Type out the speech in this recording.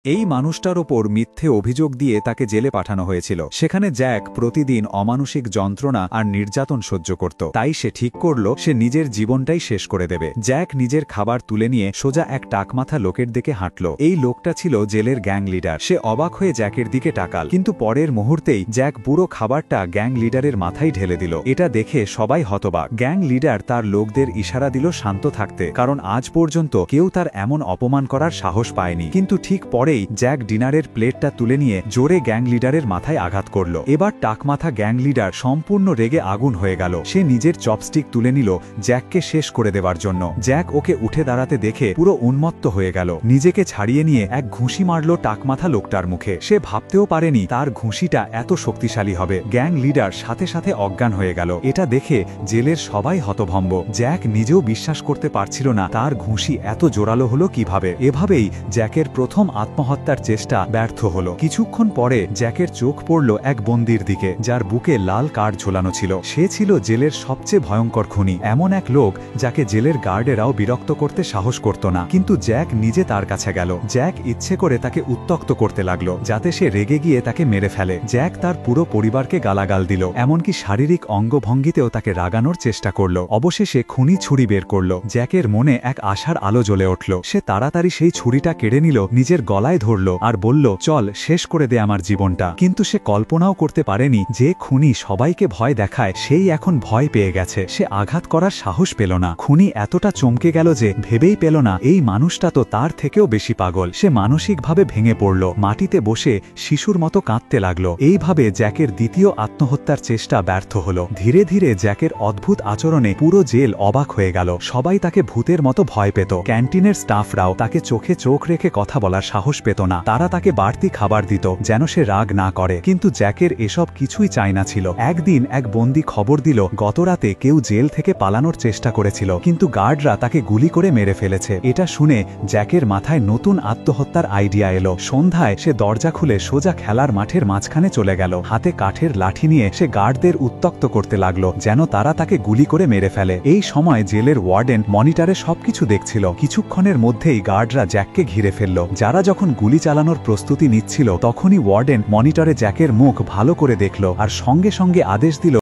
এই মানুষটার ওপর মিথ্যে অভিযোগ দিয়ে তাকে জেলে পাঠানো হয়েছিল। সেখানে জ্যাক প্রতিদিন অমানসিক যন্ত্রণা আর নির্যাতন সহ্য করত। তাই সে ঠিক করল সে নিজের জীবনটাই শেষ করে দেবে। জ্যাক নিজের খাবার তুলে নিয়ে সোজা এক টাকমাথা লোকের দিকে হাঁটল। এই লোকটা ছিল জেলের গ্যাং লিডার। সে অবাক হয়ে জ্যাকের দিকে তাকাল, কিন্তু পরের মুহূর্তেই জ্যাক পুরো খাবারটা গ্যাং লিডারের মাথায় ঢেলে দিল। এটা দেখে সবাই হতবাক। গ্যাং লিডার তার লোকদের ইশারা দিল শান্ত থাকতে, কারণ আজ পর্যন্ত কেউ তার এমন অপমান করার সাহস পায়নি। কিন্তু ঠিক পরেই জ্যাক ডিনারের প্লেটটা তুলে নিয়ে জোরে গ্যাং লিডারের মাথায় আঘাত করল। এবার টাকমাথা গ্যাং লিডার সম্পূর্ণ রেগে আগুন হয়ে গেল। সে নিজের চপস্টিক তুলে নিল জ্যাককে শেষ করে দেওয়ার জন্য। জ্যাক ওকে উঠে দাঁড়াতে দেখে পুরো উন্মত্ত হয়ে গেল। নিজেকে ছাড়িয়ে নিয়ে এক ঘুষি মারল টাকমাথা লোকটার মুখে। সে ভাবতেও পারেনি তার ঘুষিটা এত শক্তিশালী হবে। গ্যাং লিডার সাথে সাথে অজ্ঞান হয়ে গেল। এটা দেখে জেলের সবাই হতভম্ব। জ্যাক নিজেও বিশ্বাস করতে পারছিল না তার ঘুষি এত জোরালো হলো কিভাবে। এভাবেই জ্যাকের প্রথম আত্মহত্যার চেষ্টা ব্যর্থ হলো। কিছুক্ষণ পরে জ্যাকের চোখ পড়ল এক বন্দির দিকে, যার বুকে লাল কার্ড ঝোলানো ছিল। সে ছিল জেলের সবচেয়ে ভয়ঙ্কর খুনি, এমন এক লোক যাকে জেলের গার্ডেরাও বিরক্ত করতে সাহস করত না। কিন্তু জ্যাক নিজে তার কাছে গেল। জ্যাক ইচ্ছে করে তাকে উত্ত্যক্ত করতে লাগলো, যাতে সে রেগে গিয়ে তাকে মেরে ফেলে। জ্যাক তার পুরো পরিবারকে গালাগাল দিল, এমনকি শারীরিক অঙ্গভঙ্গিতেও তাকে রাগানোর চেষ্টা করল। অবশেষে খুনি ছুরি বের করল। জ্যাকের মনে এক আশার আলো জ্বলে উঠল। সে তাড়াতাড়ি সেই ছুরিটা কেড়ে নিল, নিজের গলায় ধরল আর বলল, চল শেষ করে দে আমার জীবনটা। কিন্তু সে কল্পনাও করতে পারেনি যে খুনি সবাইকে ভয় দেখায় সেই এখন ভয় পেয়ে গেছে। সে আঘাত করার সাহস পেল না। খুনি এতটা চমকে গেল যে ভেবেই পেল না এই মানুষটা তো তার থেকেও বেশি পাগল। সে মানসিকভাবে ভেঙে পড়ল, মাটিতে বসে শিশুর মতো কাঁদতে লাগলো। এইভাবে জ্যাকের দ্বিতীয় আত্মহত্যার চেষ্টা ব্যর্থ হল। ধীরে ধীরে জ্যাকের অদ্ভুত আচরণে পুরো জেল অবাক হয়ে গেল। সবাই তাকে ভূতের মতো ভয় পেত। ক্যান্টিনের স্টাফরাও তাকে চোখে চোখ রেখে কথা বলার সাহস পেত না। তারা তাকে বাড়তি খাবার দিত যেন সে রাগ না করে। কিন্তু জ্যাকের এসব কিছুই চাই না ছিল। একদিন এক বন্দী খবর দিল গতরাতে কেউ জেল থেকে পালানোর চেষ্টা করেছিল, কিন্তু গার্ডরা তাকে গুলি করে মেরে ফেলেছে। এটা শুনে জ্যাকের মাথায় নতুন আত্মহত্যার আইডিয়া এলো। সন্ধ্যায় সে দরজা খুলে সোজা খেলার মাঠের মাঝখানে চলে গেল। হাতে কাঠের লাঠি নিয়ে সে গার্ডদের উত্ত্যক্ত করতে লাগলো যেন তারা তাকে গুলি করে মেরে ফেলে। এই সময় জেলের ওয়ার্ডেন মনিটরে সবকিছু দেখছিল। কিছুক্ষণের মধ্যেই গার্ডরা জ্যাককে ঘিরে ফেলল। যারা যখন গুলি চালানোর প্রস্তুতি নিচ্ছিল তখনই ওয়ার্ডেন মনিটরে জ্যাকের মুখ ভালো করে দেখল আর সঙ্গে সঙ্গে আদেশ দিল